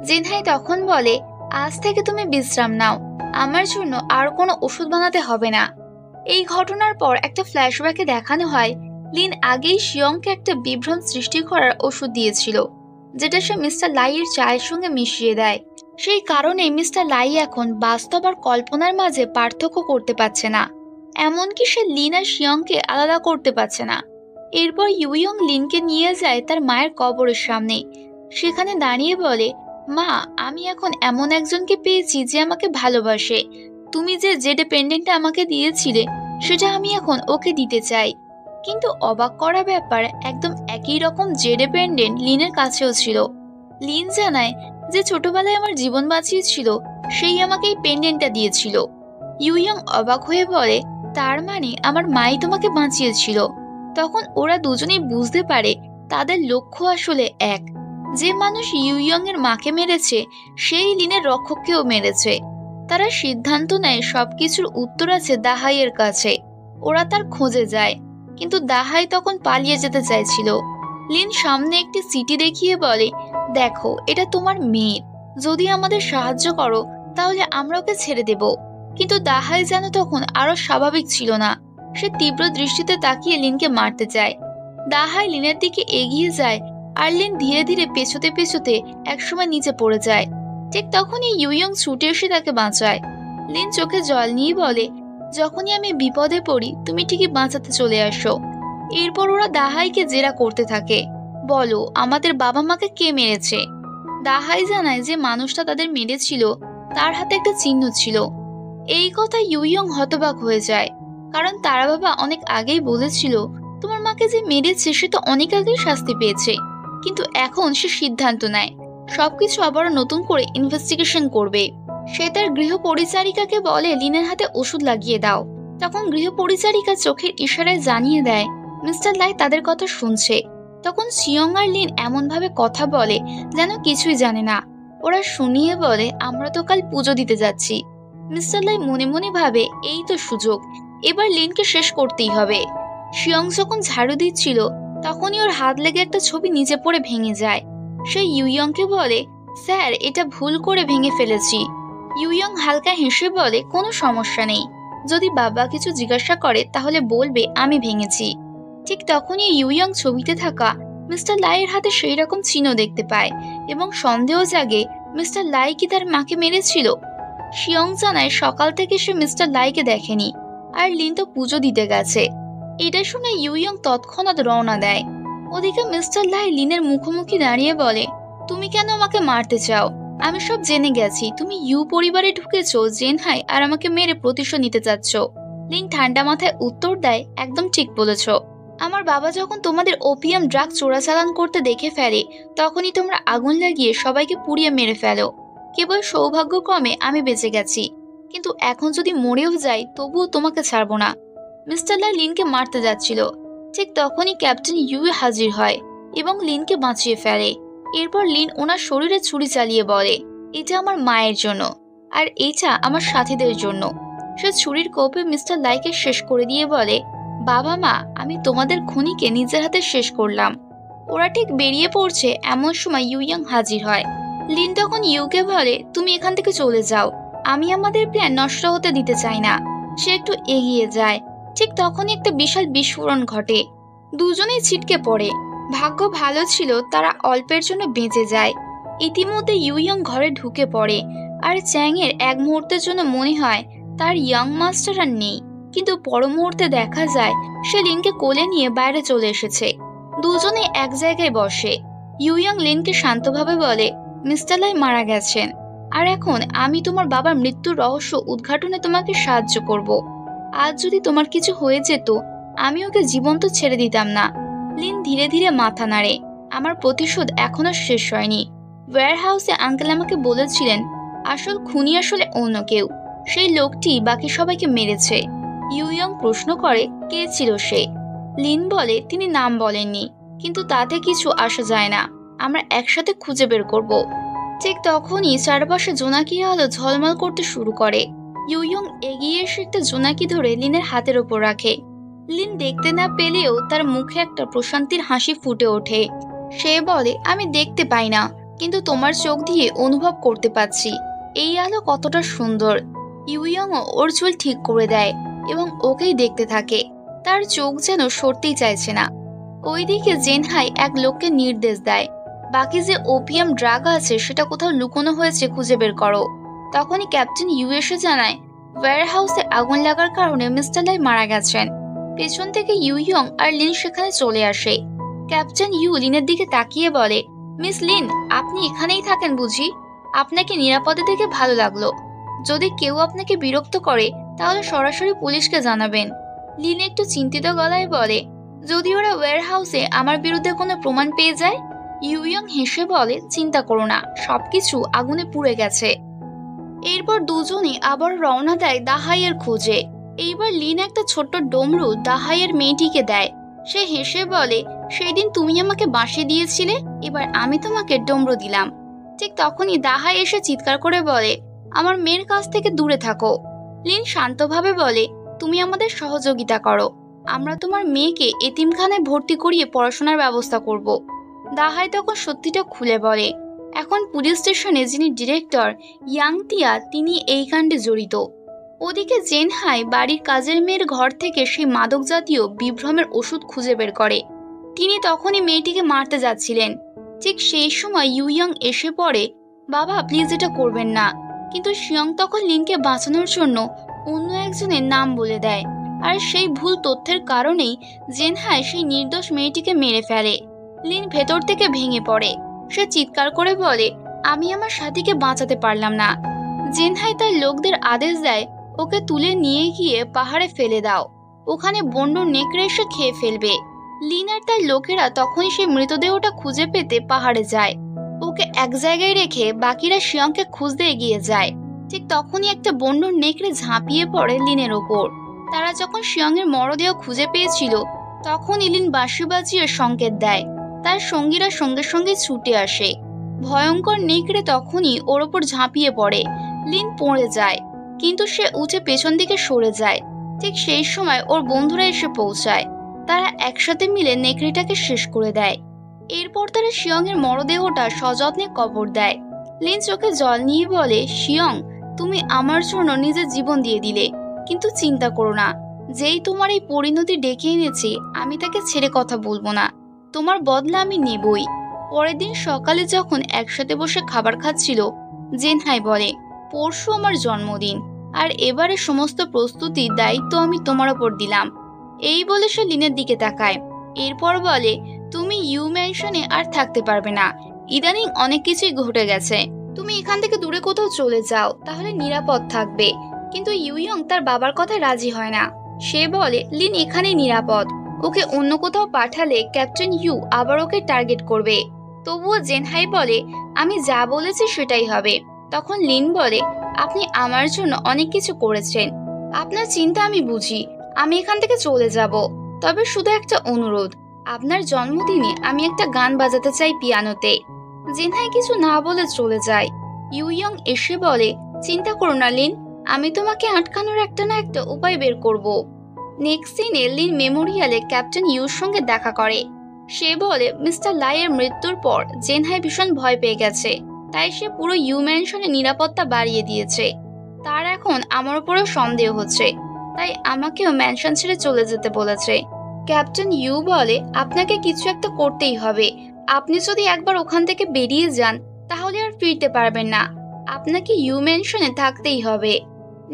জেনহাই তখন বলে আজ থেকে তুমি বিশ্রাম নাও, আমার জন্য আর কোনো ওষুধ বানাতে হবে না। এই ঘটনার পর একটা ফ্ল্যাশব্যাকে দেখানো হয় লিন আগেই শিয়ংকে একটা বিভ্রম সৃষ্টি করার ওষুধ দিয়েছিল, যেটা সে মিস্টার লাইয়ের চায়ের সঙ্গে মিশিয়ে দেয়। সেই কারণে মিস্টার লাই এখন বাস্তব আর কল্পনার মাঝে পার্থক্য করতে পারছে না, এমনকি সে লিন আর শিয়ংকে আলাদা করতে পারছে না। এরপর ইউইয়ং লিনকে নিয়ে যায় তার মায়ের কবরের সামনে। সেখানে দাঁড়িয়ে বলে মা, আমি এখন এমন একজনকে পেয়েছি যে আমাকে ভালোবাসে, তুমি যে জেডে পেন্ডেন্টটা আমাকে দিয়েছিলে সেটা আমি এখন ওকে দিতে চাই। কিন্তু অবাক করা ব্যাপার, একদম একই রকম জেডে পেন্ডেন্ট লিনের কাছেও ছিল। লিন জানায় যে ছোটবেলায় আমার জীবন বাঁচিয়েছিল সেই আমাকে এই পেন্ডেন্টটা দিয়েছিল। ইউইয়ং অবাক হয়ে বলে তার মানে আমার মাই তোমাকে বাঁচিয়েছিল। তখন ওরা দুজনেই বুঝতে পারে তাদের লক্ষ্য আসলে এক। যে মানুষ ইউইয়ং এর মাকে মেরেছে সেই লিনের রক্ষককেও মেরেছে। তারা সিদ্ধান্ত নেয় সবকিছুর উত্তর আছে দাহাইয়ের কাছে। ওরা তার খোঁজে যায়, কিন্তু দাহাই তখন পালিয়ে যেতে চাইছিল। লিন সামনে একটি চিঠি দেখিয়ে বলে দেখো, এটা তোমার মেয়ের, যদি আমাদের সাহায্য করো তাহলে আমরা ওকে ছেড়ে দেব। কিন্তু দাহাই যেন তখন আরো স্বাভাবিক ছিল না, সে তীব্র দৃষ্টিতে তাকিয়ে লিনকে মারতে চায়। দাহাই লিনের দিকে এগিয়ে যায় আর লিন ধীরে ধীরে পেছোতে পেছোতে একসময় নিচে পড়ে যায়। ঠিক তখনই ইউইয়ং ছুটে এসে তাকে বাঁচায়। লিন চোখে জল নিয়ে বলে যখনই আমি বিপদে পড়ি তুমি ঠিকই বাঁচাতে চলে আসো। এরপর ওরা দাহাইকে জেরা করতে থাকে, বলো আমাদের বাবা মাকে কে মেরেছে। দাহাই জানায় যে মানুষটা তাদের মেরেছিল তার হাতে একটা চিহ্ন ছিল। এই কথা ইউইয়ং হতবাক হয়ে যায়, কারণ তারা বাবা অনেক আগেই বলেছিল তোমার মাকে যে মেরেছে সে তো অনেক আগেই শাস্তি পেয়েছে। কিন্তু এখন সে সিদ্ধান্ত নেয় সবকিছু আবারও নতুন করে ইনভেস্টিগেশন করবে। সে তার গৃহ পরিচারিকাকে বলে লিনের হাতে ওষুধ লাগিয়ে দাও। তখন গৃহ পরিচারিকা চোখের ইশারায় জানিয়ে দেয় মিস্টার লাই তাদের কথা শুনছে। তখন শিয়ং আর লিন এমন ভাবে কথা বলে যেন কিছুই জানে না। ওরা শুনিয়ে বলে আমরা তো কাল পুজো দিতে যাচ্ছি। মিস্টার লাই মনে মনে ভাবে এই তো সুযোগ, এবার লিনকে শেষ করতেই হবে। শিয়ং যখন ঝাড়ু দিচ্ছিল তখনই ওর হাত লেগে একটা ছবি নিচে পড়ে ভেঙে যায়। সে ইউইয়ংকে বলে স্যার, এটা ভুল করে ভেঙে ফেলেছি। ইউইয়ং হালকা হেসে বলে কোনো সমস্যা নেই, যদি বাবা কিছু জিজ্ঞাসা করে তাহলে বলবে আমি ভেঙেছি। ঠিক তখনই ইউইয়ং ছবিতে থাকা মিস্টার লাইয়ের হাতে সেই রকম চিহ্ন দেখতে পায় এবং সন্দেহ জাগে মিস্টার লাই কি তার মাকে মেরেছিল। শিয়ং জানায় সকাল থেকে সে মিস্টার লাইকে দেখেনি, আর লিন তো পুজো দিতে গেছে। এটা শুনে ইউইয়ং তৎক্ষণাৎ রওনা দেয়। ওদিকে মিস্টার লাই লিনের মুখোমুখি দাঁড়িয়ে বলে তুমি কেন আমাকে মারতে চাও? আমি সব জেনে গেছি, তুমি ইউ পরিবারে ঢুকেছো জেনহাই আর আমাকে মেরে প্রতিশোধ নিতে চাচ্ছ। লিন ঠান্ডা মাথায় উত্তর দেয় একদম ঠিক বলেছ। আমার বাবা যখন তোমাদের ওপিয়াম ড্রাগ চোরাচালান করতে দেখে ফেলে তখনই তোমরা আগুন লাগিয়ে সবাইকে পুড়িয়ে মেরে ফেলো। কেবল সৌভাগ্যক্রমে আমি বেঁচে গেছি, কিন্তু এখন যদি মরেও যাই তবুও তোমাকে ছাড়বো না। মিস্টার লাই লিনকে মারতে যাচ্ছিল, ঠিক তখনই ক্যাপ্টেন ইউ হাজির হয় এবং লিনকে বাঁচিয়ে ফেলে। এরপর লিন ওনার শরীরে ছুরি চালিয়ে বলে এটা আমার মায়ের জন্য আর এটা আমার সাথীদের জন্য। সে ছুরির কোপে মিস্টার লাইকে শেষ করে দিয়ে বলে বাবা মা, আমি তোমাদের খুনিকে নিজের হাতে শেষ করলাম। ওরা ঠিক বেরিয়ে পড়ছে এমন সময় ইউইয়ং হাজির হয়। লিন তখন ইউকে বলে তুমি এখান থেকে চলে যাও, আমি আমাদের প্ল্যান নষ্ট হতে দিতে চাই না। সে একটু এগিয়ে যায়, ঠিক তখনই একটা বিশাল বিস্ফোরণ ঘটে। দুজনেই ছিটকে পড়ে। ভাগ্য ভালো ছিল তারা অল্পের জন্য বেঁচে যায়। ইতিমধ্যে ইউইয়ং ঘরে ঢুকে পড়ে আর চ্যাং এর এক মুহূর্তের জন্য মনে হয় তার ইয়াং মাস্টার আর নেই, কিন্তু পর মুহূর্তে দেখা যায় সে লিনকে কোলে নিয়ে বাইরে চলে এসেছে। দুজনে এক জায়গায় বসে। ইউইয়ং লিনকে শান্তভাবে বলে মিস্টার লাই মারা গেছেন, আর এখন আমি তোমার বাবার মৃত্যুর রহস্য উদ্ঘাটনে তোমাকে সাহায্য করব। আজ যদি তোমার কিছু হয়ে যেত আমি ওকে জীবন্ত ছেড়ে দিতাম না। লিন ধীরে ধীরে মাথা নাড়ে। আমার প্রতিশোধ এখনো শেষ হয়নি। ওয়্যার হাউসে আঙ্কেল আমাকে বলেছিলেন আসল খুনি আসলে অন্য কেউ। সেই লোকটি বাকি সবাইকে মেরেছে। ইউইয়ং প্রশ্ন করে কে ছিল সে। লিন বলে তিনি নাম বলেননি, কিন্তু তাতে কিছু আসা যায় না, আমরা একসাথে খুঁজে বের করব। ঠিক তখনই চারপাশে জোনাকি আলো ঝলমল করতে শুরু করে। ইউইয়ং এগিয়ে এসে একটা জোনাকি ধরে লিনের হাতের ওপর রাখে। লিন দেখতে না পেলেও তার মুখে একটা প্রশান্তির হাসি ফুটে ওঠে। সে বলে আমি দেখতে পাই না, কিন্তু তোমার চোখ দিয়ে অনুভব করতে পাচ্ছি এই আলো কতটা সুন্দর। ইউইয়ংও ওর চুল ঠিক করে দেয় এবং ওকেই দেখতে থাকে। তার চোখ যেন সরতেই চাইছে না। ওইদিকে জেনহাই এক লোককে নির্দেশ দেয়, বাকি যে ওপিয়াম ড্রাগ আছে সেটা কোথাও লুকোনো হয়েছে, খুঁজে বের করো। তখনই ক্যাপ্টেন ইউ এসে জানায় ওয়্যারহাউসে আগুন লাগার কারণে মিস্টার লাই মারা গেছেন। পেছন থেকে ইউইয়ং আর লিন সেখানে চলে আসে। ক্যাপ্টেন ইউ লিনের দিকে তাকিয়ে বলে, মিস লিন, আপনি এখানেই থাকেন বুঝি? আপনাকে নিরাপদে দেখে ভালো লাগলো। যদি কেউ আপনাকে বিরক্ত করে তাহলে সরাসরি পুলিশকে জানাবেন। লিন একটু চিন্তিত গলায় বলে, যদি ওরা ওয়্যারহাউসে আমার বিরুদ্ধে কোনো প্রমাণ পেয়ে যায়? ইউইয়ং হেসে বলে, চিন্তা করো না, সবকিছু আগুনে পুড়ে গেছে। এরপর দুজনে আবার রওনা দেয় দাহাইয়ের খোঁজে। এইবার লিন একটা ছোট্ট ডমরু দাহাইয়ের মেয়েটিকে দেয়। সে হেসে বলে, সেই দিন তুমি আমাকে বাঁশি দিয়েছিলে, এবার আমি তোমাকে ডমরু দিলাম। ঠিক তখনই দাহাই এসে চিৎকার করে বলে, আমার মেয়ের কাছ থেকে দূরে থাকো। লিন শান্তভাবে বলে, তুমি আমাদের সহযোগিতা করো, আমরা তোমার মেয়েকে এতিমখানায় ভর্তি করিয়ে পড়াশোনার ব্যবস্থা করব। দাহাই তখন সত্যিটা খুলে বলে, এখন পুলিশ স্টেশনে যিনি ডিরেক্টর ইয়াং তিয়া, তিনি এই কাণ্ডে জড়িত। ওদিকে জেনহাই বাড়ির কাজের মেয়ের ঘর থেকে সেই মাদক জাতীয় বিভ্রমের ওষুধ খুঁজে বের করে। তিনি তখনই মেয়েটিকে মারতে যাচ্ছিলেন। ঠিক সেই সময় ইউইয়ং এসে পড়ে, বাবা প্লিজ এটা করবেন না। কিন্তু শিয়ং তখন লিনকে বাঁচানোর জন্য অন্য একজনের নাম বলে দেয়, আর সেই ভুল তথ্যের কারণেই জেনহাই সেই নির্দোষ মেয়েটিকে মেরে ফেলে। লিন ভেতর থেকে ভেঙে পড়ে। সে চিৎকার করে বলে, আমি আমার সাথীকে বাঁচাতে পারলাম না। জেনহাই তার লোকদের আদেশ দেয়, ওকে তুলে নিয়ে গিয়ে পাহাড়ে ফেলে দাও, ওখানে বন্য নেকড়ে এসে খেয়ে ফেলবে। লিন আর তার লোকেরা তখনই সেই মৃতদেহটা খুঁজে পেতে পাহাড়ে যায়। ওকে এক জায়গায় রেখে বাকিরা শিয়ংকে খুঁজতে এগিয়ে যায়। ঠিক তখনই একটা বন্য নেকড়ে ঝাঁপিয়ে পড়ে লিনের ওপর। তারা যখন শিয়ংয়ের মরদেহ খুঁজে পেয়েছিল তখন লিন বাঁশি বাজিয়ে সংকেত দেয়। তার সঙ্গীরা সঙ্গে সঙ্গে ছুটে আসে। ভয়ঙ্কর নেকড়ে তখনই ওর ওপর ঝাঁপিয়ে পড়ে। লিন পড়ে যায়, কিন্তু সে উঠে পেছন দিকে সরে যায়। ঠিক সেই সময় ওর বন্ধুরা এসে পৌঁছায়। তারা একসাথে মিলে নেকড়েটাকে শেষ করে দেয়। এরপর তারা শিয়ংয়ের মরদেহটা সযত্নে কবর দেয়। লিন চোখে জল নিয়ে বলে, শিয়ং, তুমি আমার জন্য নিজের জীবন দিয়ে দিলে, কিন্তু চিন্তা করো না, যেই তোমার এই পরিণতি ডেকে এনেছি আমি তাকে ছেড়ে কথা বলবো না। তোমার বদলা আমি নেবই। পরের দিন সকালে যখন একসাথে বসে খাবার খাচ্ছিল, জেনহাই বলে, পরশু আমার জন্মদিন, আর এবারে সমস্ত প্রস্তুতির দায়িত্ব আমি তোমার ওপর দিলাম। এই বলে সে লিনের দিকে তাকায়। এরপর বলে, তুমি ইউ ম্যানশনে আর থাকতে পারবে না। ইদানিং অনেক কিছুই ঘটে গেছে। তুমি এখান থেকে দূরে কোথাও চলে যাও, তাহলে নিরাপদ থাকবে। কিন্তু ইউইয়ং তার বাবার কথায় রাজি হয় না। সে বলে, লিন এখানেই নিরাপদ, ওকে অন্য কোথাও পাঠালে ক্যাপ্টেন ইউ আবার ওকে টার্গেট করবে। তবুও জেনহাই বলে, আমি যা বলেছি সেটাই হবে। তখন লিন বলে, আপনি আমার জন্য অনেক কিছু করেছেন, আপনার চিন্তা আমি বুঝি। আমি এখান থেকে চলে যাব, তবে শুধু একটা অনুরোধ, আপনার জন্মদিনে আমি একটা গান বাজাতে চাই পিয়ানোতে। জেনহাই কিছু না বলে চলে যায়। ইউইয়ং এসে বলে, চিন্তা করো না লিন, আমি তোমাকে আটকানোর একটা না একটা উপায় বের করব। নেক্সট সিনে লিন মেমোরিয়ালে ক্যাপ্টেন ইউর সঙ্গে দেখা করে। সে বলে, মিস্টার লাইয়ের মৃত্যুর পর জেনহাই ভীষণ ভয় পেয়ে গেছে, তাই সে পুরো ইউ ম্যানশনে নিরাপত্তা বাড়িয়ে দিয়েছে। তার এখন আমার উপরেও সন্দেহ হচ্ছে, তাই আমাকেও ম্যানশন ছেড়ে চলে যেতে বলেছে। ক্যাপ্টেন ইউ বলে, আপনাকে কিছু একটা করতেই হবে। আপনি যদি একবার ওখান থেকে বেরিয়ে যান তাহলে আর ফিরতে পারবেন না। আপনাকে ইউ ম্যানশনে থাকতেই হবে।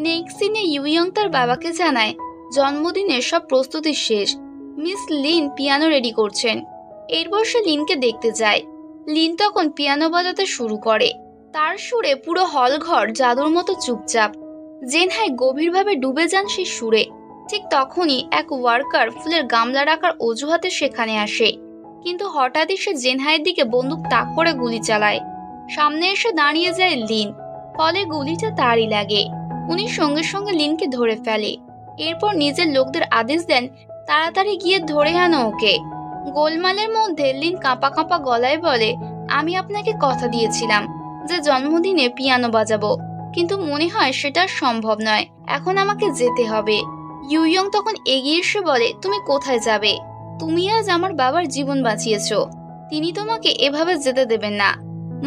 নেক্সট সিনে ইউইয়ং তার বাবাকে জানায়, জন্মদিনের সব প্রস্তুতি শেষ, মিস লিন পিয়ানো রেডি করছেন। এরপর সে লিনকে দেখতে যায়। লিন তখন পিয়ানো বাজাতে শুরু করে। তার সুরে পুরো হল ঘর জাদুর মতো চুপচাপ। জেনহাই গভীরভাবে ডুবে যান সেই সুরে। ঠিক তখনই এক ওয়ার্কার ফুলের গামলা রাখার অজুহাতে সেখানে আসে, কিন্তু হঠাৎই সে জেনহাইয়ের দিকে বন্দুক তাক করে গুলি চালায়। সামনে এসে দাঁড়িয়ে যায় লিন। ফলে গুলিটা তারই লাগে। উনি সঙ্গে সঙ্গে লিনকে ধরে ফেলে। এরপর নিজের লোকদের আদেশ দেন, তাড়াতাড়ি গিয়ে ধরে আনো ওকে। গোলমালের মধ্যে লিন কাঁপা কাঁপা গলায় বলে, আমি আপনাকে কথা দিয়েছিলাম যে জন্মদিনে পিয়ানো বাজাবো, কিন্তু মনে হয় সেটা সম্ভব নয়, এখন আমাকে যেতে হবে। ইউইয়ং তখন এগিয়ে এসে বলে, তুমি কোথায় যাবে? তুমি আজ আমার বাবার জীবন বাঁচিয়েছো, তিনি তোমাকে এভাবে যেতে দেবেন না।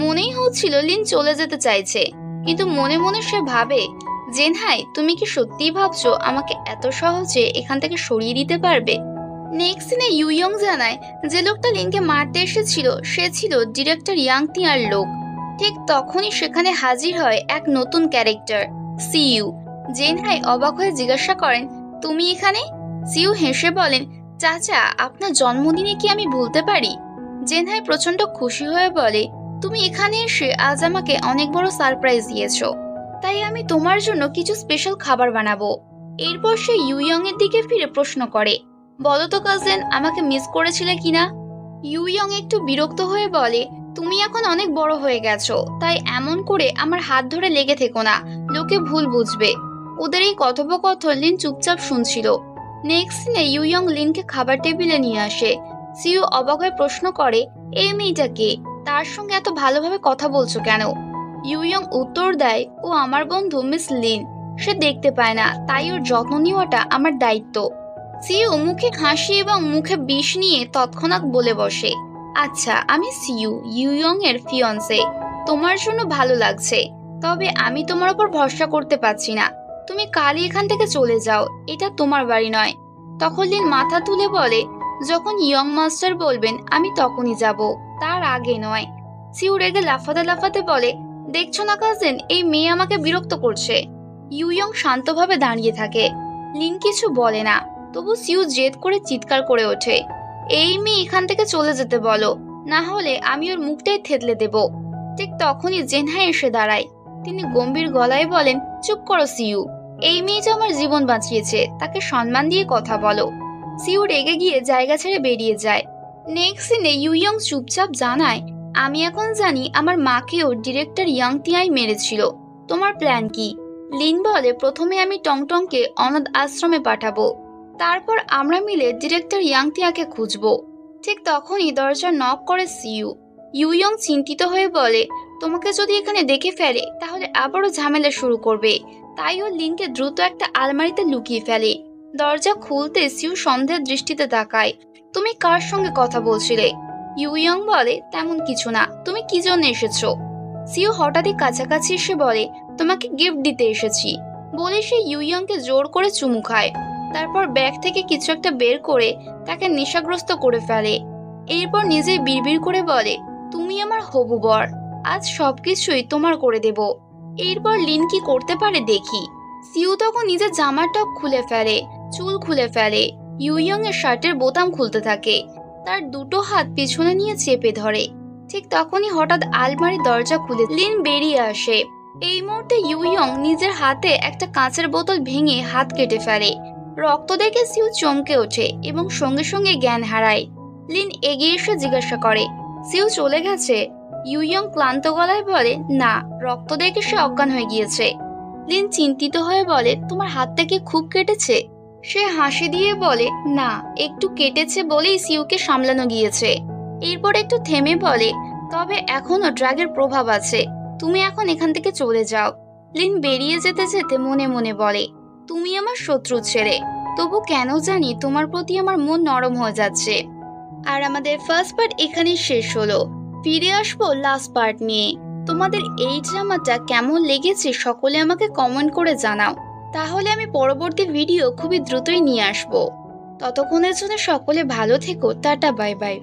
মনেই হচ্ছিল লিন চলে যেতে চাইছে, কিন্তু মনে মনে সে ভাবে, জেনহাই তুমি কি সত্যিই ভাবছো আমাকে এত সহজে এখান থেকে সরিয়ে দিতে পারবে? নেক্সট সিনে ইউইয়ং জানায় যে লোকটা লিনকে মারতে এসেছিল সে ছিল ডিরেক্টর ইয়াং তিয়ার লোক। ঠিক তখনই সেখানে হাজির হয় এক নতুন ক্যারেক্টার, সিইউ। জেনহাই অবাক হয়ে জিজ্ঞাসা করেন, তুমি এখানে? সিইউ হেসে বলেন, চাচা আপনার জন্মদিনে কি আমি ভুলতে পারি? জেনহাই প্রচন্ড খুশি হয়ে বলে, তুমি এখানে এসে আজ আমাকে অনেক বড় সারপ্রাইজ দিয়েছো, তাই আমি তোমার জন্য কিছু স্পেশাল খাবার বানাবো। এরপর সে ইউইয়ং এর দিকে ফিরে প্রশ্ন করে, বলো তো কাজিন, আমাকে মিস করেছিলে কিনা? ইউইয়ং একটু বিরক্ত হয়ে বলে, তুমি এখন অনেক বড় হয়ে গেছো, তাই এমন করে আমার হাত ধরে লেগে থেকো না, লোকে ভুল বুঝবে। ওদের এই কথোপকথন লিন চুপচাপ শুনছিল। নেক্সট সিনে ইউইয়ং লিনকে খাবার টেবিলে নিয়ে আসে। সিইউ অবাক হয়ে প্রশ্ন করে, এই মেয়েটা কে? তার সঙ্গে এত ভালোভাবে কথা বলছো কেন? ইউইয়ং উত্তর দেয়, ও আমার বন্ধু মিস লিন, সে দেখতে পায় না, তাই ওর যত্ন নেওয়াটা আমার দায়িত্ব। সিইউ মুখে হাসি এবং মুখে বিষ নিয়ে তৎক্ষণাৎ বলে বসে, আচ্ছা আমি সিইউ, ইউইয়ং এর ফিয়ন্সে, তোমার জন্য ভালো লাগছে, তবে আমি তোমার উপর ভরসা করতে পারছি না। তুমি কালই এখান থেকে চলে যাও, এটা তোমার বাড়ি নয়। তখন লিন মাথা তুলে বলে, যখন ইয়ং মাস্টার বলবেন আমি তখনই যাব, তার আগে নয়। সিইউ রেগে লাফাতে লাফাতে বলে, দেখছো না কাজিন, এই মেয়ে আমাকে বিরক্ত করছে। ইউইয়ং শান্তভাবে দাঁড়িয়ে থাকে। লিন কিছু বলে না, তবু সিইউ জেদ করে চিৎকার করে ওঠে, এই মেয়ে এখান থেকে চলে যেতে বলো, না হলে আমি ওর মুখটাই থেতলে দেব। ঠিক তখনই জেনহাই এসে দাঁড়ায়। তিনি গম্ভীর গলায় বলেন, চুপ করো সিইউ, এই মেয়েটা আমার জীবন বাঁচিয়েছে, তাকে সম্মান দিয়ে কথা বলো। সিইউ রেগে গিয়ে জায়গা ছেড়ে বেরিয়ে যায়। নেক্সট সিনে ইউইয়ং চুপচাপ জানায়, আমি এখন জানি আমার মাকেও ডিরেক্টর ইয়াং তিয়াই মেরেছিল, তোমার প্ল্যান কি? লিন বলে, প্রথমে আমি টংটংকে অনাথ আশ্রমে পাঠাবো, তারপর আমরা মিলে ডিরেক্টর ইয়াং তিয়াকে খুঁজবো। ঠিক তখনই দরজা নক করে সিইউ। ইউইয়ং চিন্তিত হয়ে বলে, তোমাকে যদি এখানে দেখে ফেলে তাহলে আবারও ঝামেলা শুরু করবে, তাই ও লিনকে দ্রুত একটা আলমারিতে লুকিয়ে ফেলে। দরজা খুলতে সিইউ সন্দেহের দৃষ্টিতে তাকায়, তুমি কার সঙ্গে কথা বলছিলে? ইউইয়ং বলে, তেমন কিছু না, তুমি কি জন্য এসেছো? সিইউ হঠাৎই কাছাকাছি এসে বলে, তোমাকে গিফট দিতে এসেছি। বলে সে ইউইয়ংকে জোর করে চুমু খায়, তারপর ব্যাগ থেকে কিছু একটা বের করে তাকে নেশাগ্রস্ত করে ফেলে। এরপর নিজেই বিড়বিড় করে বলে, তুমি আমার হবু বর, আজ সবকিছুই তোমার করে দেব। এরপর লিন কি করতে পারে দেখি। সিইউ তখন নিজের জামার টপ খুলে ফেলে, চুল খুলে ফেলে, ইউইয়ং এর শার্টের বোতাম খুলতে থাকে, তার দুটো হাত পিছনে নিয়ে চেপে ধরে। ঠিক তখনই হঠাৎ আলমারির দরজা খুলে লিন বেরিয়ে আসে। এই মুহূর্তে ইউইয়ং নিজের হাতে একটা কাঁচের বোতল ভেঙে হাত কেটে ফেলে। রক্ত দেখে সিইউ চমকে ওঠে এবং সঙ্গে সঙ্গে জ্ঞান হারায়। লিন এগিয়ে এসে জিজ্ঞাসা করে, সিইউ চলে গেছে? ইউইয়ং ক্লান্ত গলায় বলে, না, রক্ত দেখে সে অজ্ঞান হয়ে গিয়েছে। লিন চিন্তিত হয়ে বলে, তোমার হাতটা কি খুব কেটেছে? সে হাসি দিয়ে বলে, না, একটু কেটেছে বলেই সিইউকে সামলানো গিয়েছে। এরপর একটু থেমে বলে, তবে এখনো ড্রাগের প্রভাব আছে, তুমি এখন এখান থেকে চলে যাও। লিন বেরিয়ে যেতে যেতে মনে মনে বলে, তুমি আমার শত্রু ছেড়ে, তবু কেন জানি তোমার প্রতি আমার মন নরম হয়ে যাচ্ছে। আর আমাদের ফার্স্ট পার্ট এখানেই শেষ হলো। ফিরে আসবো লাস্ট পার্ট নিয়ে। তোমাদের এই ড্রামাটা কেমন লেগেছে সকলে আমাকে কমেন্ট করে জানাও, তাহলে আমি পরবর্তী ভিডিও খুবই দ্রুতই নিয়ে আসবো। ততক্ষণের জন্য সকলে ভালো থেকো, টাটা, বাই বাই।